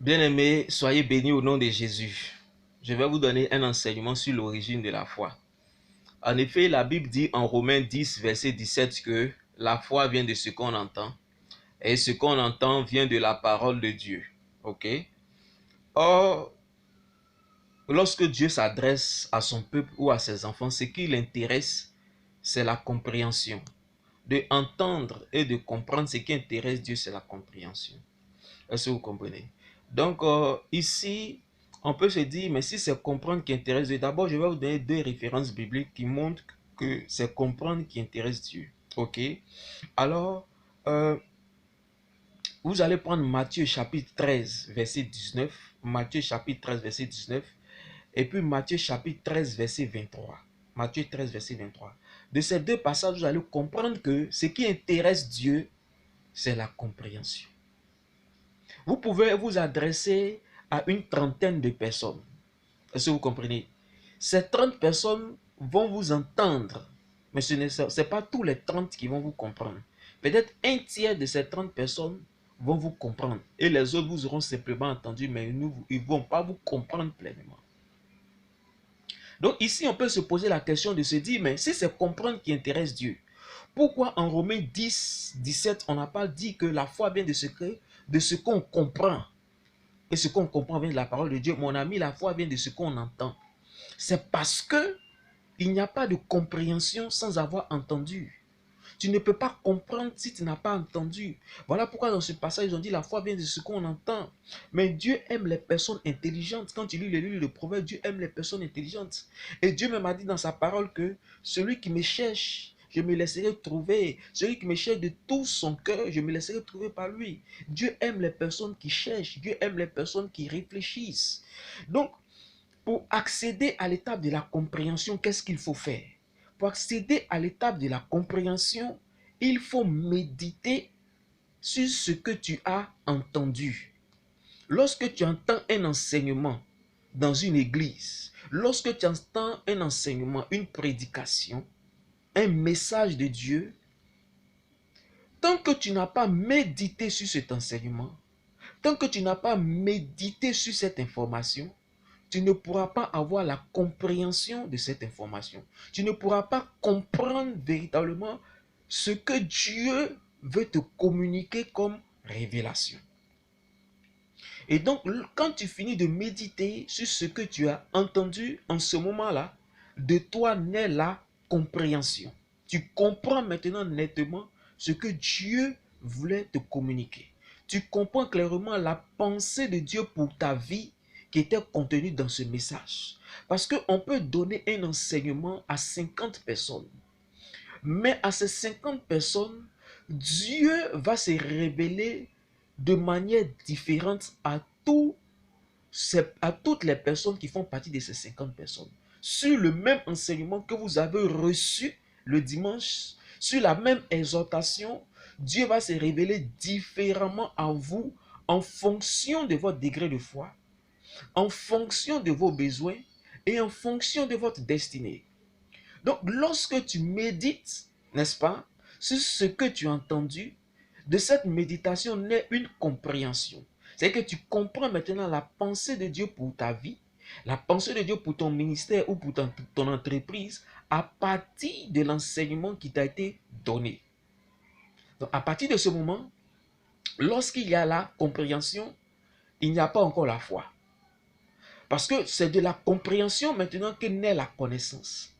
Bien-aimés, soyez bénis au nom de Jésus. Je vais vous donner un enseignement sur l'origine de la foi. En effet, la Bible dit en Romains 10, verset 17 que la foi vient de ce qu'on entend et ce qu'on entend vient de la parole de Dieu. Ok? Or, lorsque Dieu s'adresse à son peuple ou à ses enfants, ce qui l'intéresse, c'est la compréhension. De entendre et de comprendre ce qui intéresse Dieu, c'est la compréhension. Est-ce que vous comprenez? Donc, ici, on peut se dire, mais si c'est comprendre qui intéresse Dieu, d'abord, je vais vous donner deux références bibliques qui montrent que c'est comprendre qui intéresse Dieu. Ok? Alors, euh, vous allez prendre Matthieu chapitre 13, verset 19. Matthieu chapitre 13, verset 19. Et puis Matthieu chapitre 13, verset 23. Matthieu 13, verset 23. De ces deux passages, vous allez comprendre que ce qui intéresse Dieu, c'est la compréhension. Vous pouvez vous adresser à une trentaine de personnes. Est-ce que vous comprenez? Ces 30 personnes vont vous entendre, mais ce n'est pas tous les 30 qui vont vous comprendre. Peut-être un tiers de ces 30 personnes vont vous comprendre. Et les autres vous auront simplement entendu, mais ils ne vont pas vous comprendre pleinement. Donc ici, on peut se poser la question de se dire, mais si c'est comprendre qui intéresse Dieu, pourquoi en Romains 10, 17, on n'a pas dit que la foi vient de ce qu'on comprend? Et ce qu'on comprend vient de la parole de Dieu. Mon ami, la foi vient de ce qu'on entend. C'est parce que il n'y a pas de compréhension sans avoir entendu. Tu ne peux pas comprendre si tu n'as pas entendu. Voilà pourquoi dans ce passage, ils ont dit la foi vient de ce qu'on entend. Mais Dieu aime les personnes intelligentes. Quand tu lis le livre de Proverbes, Dieu aime les personnes intelligentes. Et Dieu même a dit dans sa parole que celui qui me cherche, je me laisserai trouver. Celui qui me cherche de tout son cœur, je me laisserai trouver par lui. Dieu aime les personnes qui cherchent. Dieu aime les personnes qui réfléchissent. Donc, pour accéder à l'étape de la compréhension, qu'est-ce qu'il faut faire? Pour accéder à l'étape de la compréhension, il faut méditer sur ce que tu as entendu. Lorsque tu entends un enseignement dans une église, lorsque tu entends un enseignement, une prédication, un message de Dieu, tant que tu n'as pas médité sur cet enseignement, tant que tu n'as pas médité sur cette information, tu ne pourras pas avoir la compréhension de cette information. Tu ne pourras pas comprendre véritablement ce que Dieu veut te communiquer comme révélation. Et donc, quand tu finis de méditer sur ce que tu as entendu en ce moment-là, de toi naît la compréhension. Tu comprends maintenant nettement ce que Dieu voulait te communiquer. Tu comprends clairement la pensée de Dieu pour ta vie qui était contenue dans ce message. Parce qu'on peut donner un enseignement à 50 personnes. Mais à ces 50 personnes, Dieu va se révéler de manière différente à toutes les personnes qui font partie de ces 50 personnes. Sur le même enseignement que vous avez reçu le dimanche, sur la même exhortation, Dieu va se révéler différemment à vous en fonction de votre degré de foi, en fonction de vos besoins et en fonction de votre destinée. Donc, lorsque tu médites, n'est-ce pas, sur ce que tu as entendu, de cette méditation naît une compréhension. C'est que tu comprends maintenant la pensée de Dieu pour ta vie, la pensée de Dieu pour ton ministère ou pour ton entreprise à partir de l'enseignement qui t'a été donné. Donc, à partir de ce moment, lorsqu'il y a la compréhension, il n'y a pas encore la foi. Parce que c'est de la compréhension maintenant que naît la connaissance.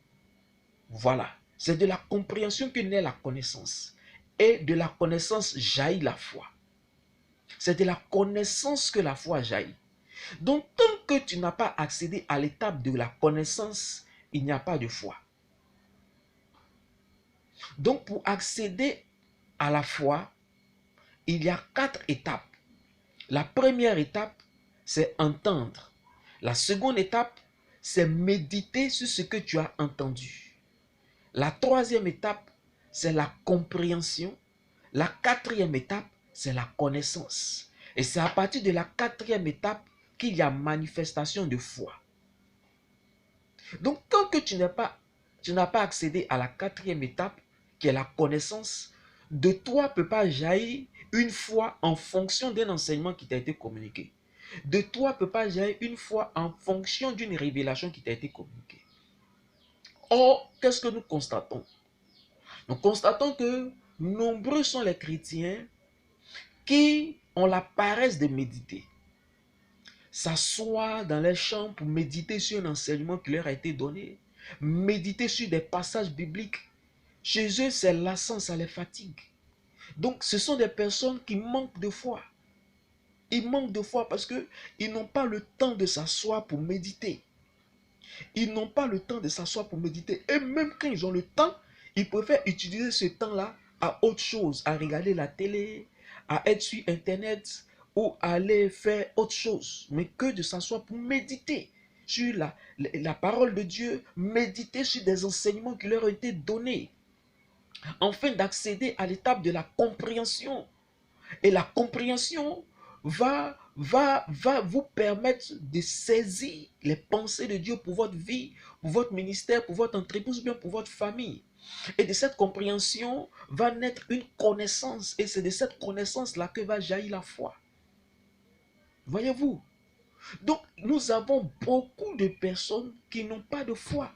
Voilà. C'est de la compréhension que naît la connaissance. Et de la connaissance jaillit la foi. C'est de la connaissance que la foi jaillit. Donc, tant que tu n'as pas accédé à l'étape de la connaissance, il n'y a pas de foi. Donc, pour accéder à la foi, il y a 4 étapes. La première étape, c'est entendre. La seconde étape, c'est méditer sur ce que tu as entendu. La troisième étape, c'est la compréhension. La quatrième étape, c'est la connaissance. Et c'est à partir de la quatrième étape qu'il y a manifestation de foi. Donc, tant que tu n'as pas accédé à la quatrième étape, qui est la connaissance, de toi ne peut pas jaillir une foi en fonction d'un enseignement qui t'a été communiqué. De toi peut pas jaillir une foi en fonction d'une révélation qui t'a été communiquée. Or, qu'est-ce que nous constatons? Nous constatons que nombreux sont les chrétiens qui ont la paresse de méditer, s'asseoir dans les chambres pour méditer sur un enseignement qui leur a été donné, méditer sur des passages bibliques. Chez eux, c'est lassant, ça les fatigue. Donc, ce sont des personnes qui manquent de foi. Ils manquent de foi parce qu'ils n'ont pas le temps de s'asseoir pour méditer. Ils n'ont pas le temps de s'asseoir pour méditer. Et même quand ils ont le temps, ils préfèrent utiliser ce temps-là à autre chose, à regarder la télé, à être sur Internet ou à aller faire autre chose. Mais que de s'asseoir pour méditer sur la parole de Dieu, méditer sur des enseignements qui leur ont été donnés, afin d'accéder à l'étape de la compréhension. Et la compréhension va vous permettre de saisir les pensées de Dieu pour votre vie, pour votre ministère, pour votre entreprise, ou bien pour votre famille. Et de cette compréhension va naître une connaissance. Et c'est de cette connaissance-là que va jaillir la foi. Voyez-vous? Donc, nous avons beaucoup de personnes qui n'ont pas de foi.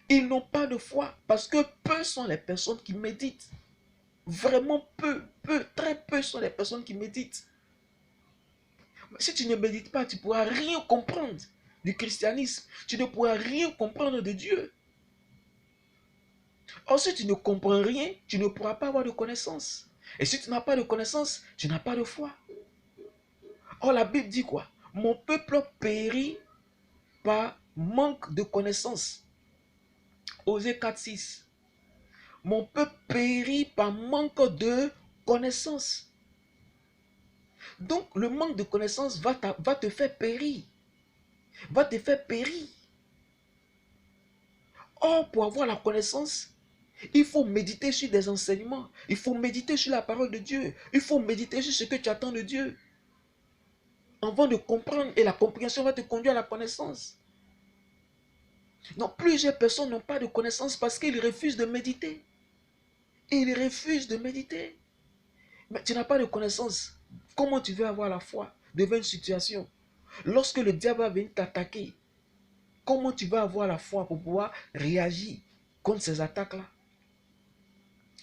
Ils n'ont pas de foi parce que peu sont les personnes qui méditent. Vraiment peu, très peu sont les personnes qui méditent. Si tu ne médites pas, tu ne pourras rien comprendre du christianisme. Tu ne pourras rien comprendre de Dieu. Or, si tu ne comprends rien, tu ne pourras pas avoir de connaissance. Et si tu n'as pas de connaissance, tu n'as pas de foi. Or, la Bible dit quoi? Mon peuple périt par manque de connaissance. Osée 4,6. Mon peuple périt par manque de connaissance. Donc, le manque de connaissance va te faire périr. Va te faire périr. Or, pour avoir la connaissance, il faut méditer sur des enseignements. Il faut méditer sur la parole de Dieu. Il faut méditer sur ce que tu attends de Dieu. Avant de comprendre, et la compréhension va te conduire à la connaissance. Donc, plusieurs personnes n'ont pas de connaissance parce qu'ils refusent de méditer. Ils refusent de méditer. Mais tu n'as pas de connaissance. Comment tu veux avoir la foi devant une situation? Lorsque le diable va venir t'attaquer, comment tu vas avoir la foi pour pouvoir réagir contre ces attaques-là?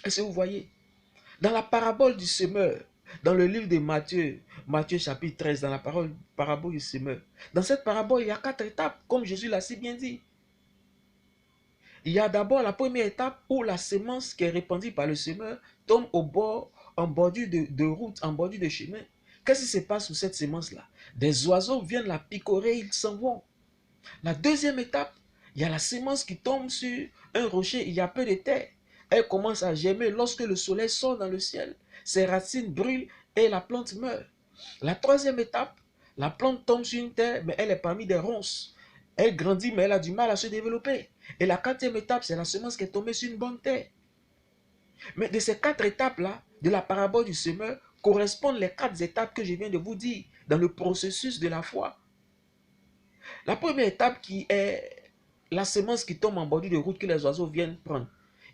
Est-ce que vous voyez? Dans la parabole du semeur, dans le livre de Matthieu, Matthieu chapitre 13, dans la parabole du semeur, dans cette parabole, il y a 4 étapes, comme Jésus l'a si bien dit. Il y a d'abord la première étape où la semence qui est répandue par le semeur tombe au bord, en bordure de route, en bordure de chemin. Qu'est-ce qui se passe sous cette semence-là? Des oiseaux viennent la picorer, ils s'en vont. La deuxième étape, il y a la semence qui tombe sur un rocher, il y a peu de terre. Elle commence à germer lorsque le soleil sort dans le ciel. Ses racines brûlent et la plante meurt. La troisième étape, la plante tombe sur une terre, mais elle est parmi des ronces. Elle grandit, mais elle a du mal à se développer. Et la quatrième étape, c'est la semence qui est tombée sur une bonne terre. Mais de ces 4 étapes-là, de la parabole du semeur, correspondent les 4 étapes que je viens de vous dire dans le processus de la foi. La première étape qui est la semence qui tombe en bordure de route que les oiseaux viennent prendre.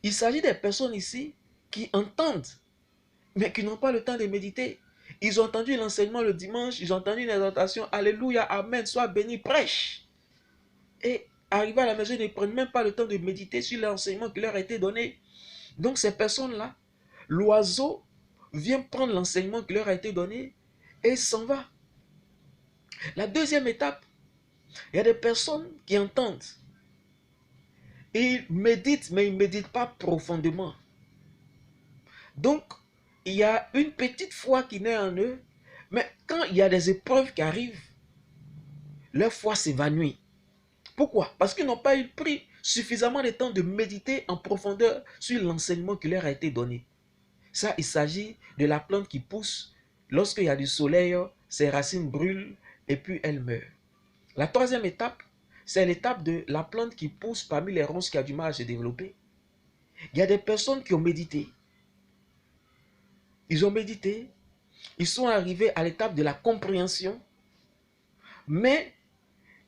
Il s'agit des personnes ici qui entendent, mais qui n'ont pas le temps de méditer. Ils ont entendu l'enseignement le dimanche, ils ont entendu une exhortation, alléluia, amen, sois béni, prêche. Et arrivé à la maison, ils ne prennent même pas le temps de méditer sur l'enseignement qui leur a été donné. Donc ces personnes-là, l'oiseau vient prendre l'enseignement qui leur a été donné et s'en va. La deuxième étape, il y a des personnes qui entendent. Ils méditent, mais ils ne méditent pas profondément. Donc, il y a une petite foi qui naît en eux, mais quand il y a des épreuves qui arrivent, leur foi s'évanouit. Pourquoi? Parce qu'ils n'ont pas pris suffisamment de temps de méditer en profondeur sur l'enseignement qui leur a été donné. Ça, il s'agit de la plante qui pousse. Lorsqu'il y a du soleil, ses racines brûlent et puis elle meurt. La troisième étape, c'est l'étape de la plante qui pousse parmi les ronces qui a du mal à se développer. Il y a des personnes qui ont médité. Ils ont médité. Ils sont arrivés à l'étape de la compréhension. Mais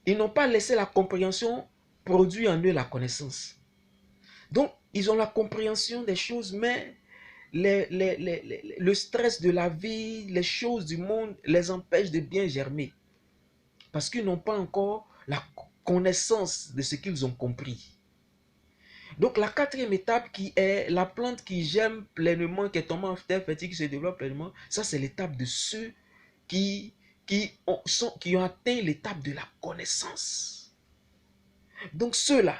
ils n'ont pas laissé la compréhension produire en eux la connaissance. Donc, ils ont la compréhension des choses, mais le stress de la vie, les choses du monde les empêchent de bien germer. Parce qu'ils n'ont pas encore la connaissance de ce qu'ils ont compris. Donc la quatrième étape qui est la plante qui germe pleinement, qui est tombée en terre fertile, qui se développe pleinement, ça c'est l'étape de ceux qui ont atteint l'étape de la connaissance. Donc ceux-là,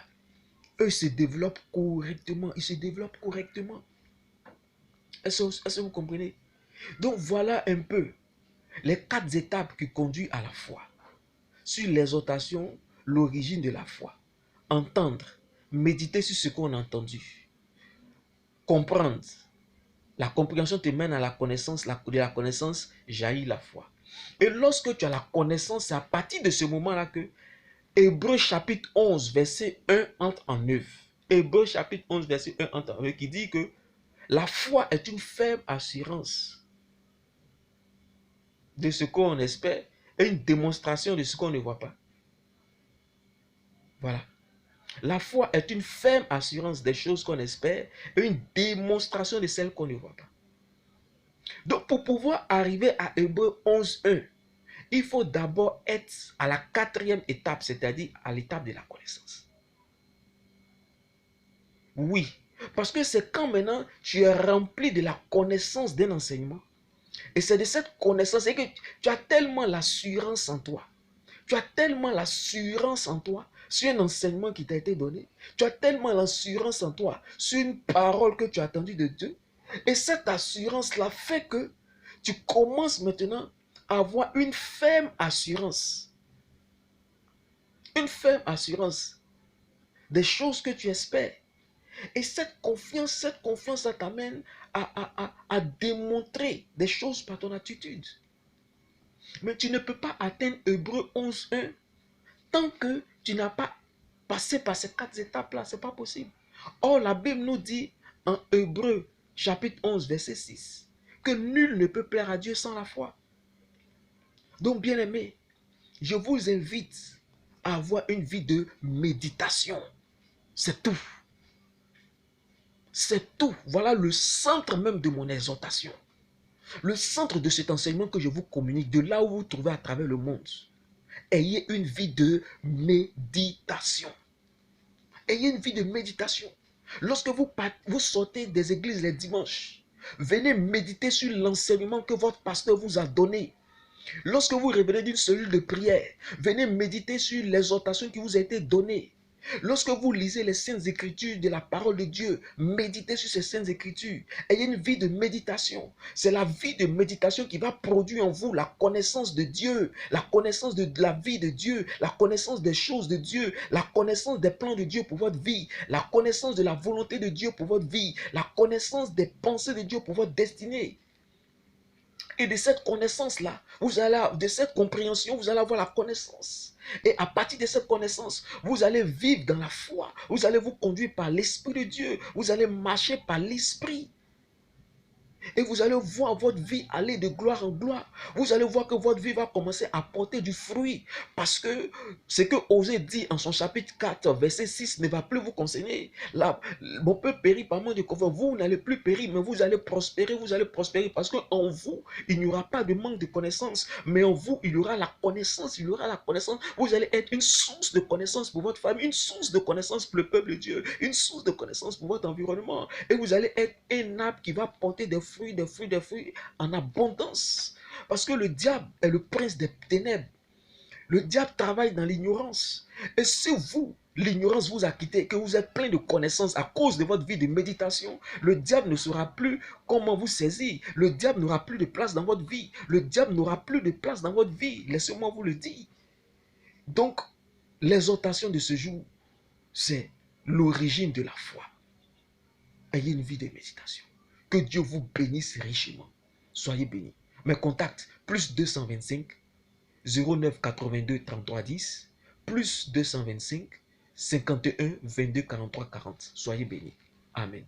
eux se développent correctement, ils se développent correctement. Est-ce que vous comprenez? Donc voilà un peu les 4 étapes qui conduisent à la foi. Sur l'exhortation, l'origine de la foi. Entendre, méditer sur ce qu'on a entendu. Comprendre. La compréhension te mène à la connaissance, de la connaissance jaillit la foi. Et lorsque tu as la connaissance, c'est à partir de ce moment-là que Hébreux chapitre 11, verset 1 entre en œuvre. Hébreux chapitre 11, verset 1 entre en œuvre, qui dit que la foi est une ferme assurance de ce qu'on espère et une démonstration de ce qu'on ne voit pas. Voilà. La foi est une ferme assurance des choses qu'on espère et une démonstration de celles qu'on ne voit pas. Donc, pour pouvoir arriver à Hébreux 11.1, il faut d'abord être à la 4e étape, c'est-à-dire à l'étape de la connaissance. Oui, parce que c'est quand maintenant tu es rempli de la connaissance d'un enseignement. Et c'est de cette connaissance que tu as tellement l'assurance en toi. Tu as tellement l'assurance en toi sur un enseignement qui t'a été donné. Tu as tellement l'assurance en toi sur une parole que tu as entendue de Dieu. Et cette assurance-là fait que tu commences maintenant à avoir une ferme assurance. Une ferme assurance des choses que tu espères. Et cette confiance, ça t'amène à démontrer des choses par ton attitude. Mais tu ne peux pas atteindre Hébreux 11.1 tant que tu n'as pas passé par ces 4 étapes-là. Ce n'est pas possible. Or, la Bible nous dit en Hébreux chapitre 11, verset 6, que nul ne peut plaire à Dieu sans la foi. Donc, bien aimé, je vous invite à avoir une vie de méditation. C'est tout. C'est tout. Voilà le centre même de mon exhortation. Le centre de cet enseignement que je vous communique, de là où vous vous trouvez à travers le monde. Ayez une vie de méditation. Ayez une vie de méditation. Lorsque vous sortez des églises les dimanches, venez méditer sur l'enseignement que votre pasteur vous a donné. Lorsque vous revenez d'une cellule de prière, venez méditer sur l'exhortation qui vous a été donnée. Lorsque vous lisez les Saintes Écritures de la parole de Dieu, méditez sur ces Saintes Écritures. Ayez une vie de méditation. C'est la vie de méditation qui va produire en vous la connaissance de Dieu, la connaissance de la vie de Dieu, la connaissance des choses de Dieu, la connaissance des plans de Dieu pour votre vie, la connaissance de la volonté de Dieu pour votre vie, la connaissance des pensées de Dieu pour votre destinée. Et de cette connaissance-là, de cette compréhension, vous allez avoir la connaissance. Et à partir de cette connaissance, vous allez vivre dans la foi. Vous allez vous conduire par l'Esprit de Dieu. Vous allez marcher par l'Esprit. Et vous allez voir votre vie aller de gloire en gloire. Vous allez voir que votre vie va commencer à porter du fruit. Parce que ce que Osée dit en son chapitre 4, verset 6 ne va plus vous concerner. Là, mon peuple périt par manque de confiance. Vous n'allez plus périr, mais vous allez prospérer. Vous allez prospérer parce qu'en vous, il n'y aura pas de manque de connaissance. Mais en vous, il y aura la connaissance. Il y aura la connaissance. Vous allez être une source de connaissance pour votre famille, une source de connaissance pour le peuple de Dieu, une source de connaissance pour votre environnement. Et vous allez être un arbre qui va porter des fruits en abondance. Parce que le diable est le prince des ténèbres. Le diable travaille dans l'ignorance. Et si vous, l'ignorance vous a quitté, que vous êtes plein de connaissances à cause de votre vie de méditation, le diable ne saura plus comment vous saisir. Le diable n'aura plus de place dans votre vie. Le diable n'aura plus de place dans votre vie. Laissez-moi vous le dire. Donc, l'exhortation de ce jour, c'est l'origine de la foi. Ayez une vie de méditation. Que Dieu vous bénisse richement. Soyez bénis. Mes contacts, plus 225 09 82 33 10, plus 225 51 22 43 40. Soyez bénis. Amen.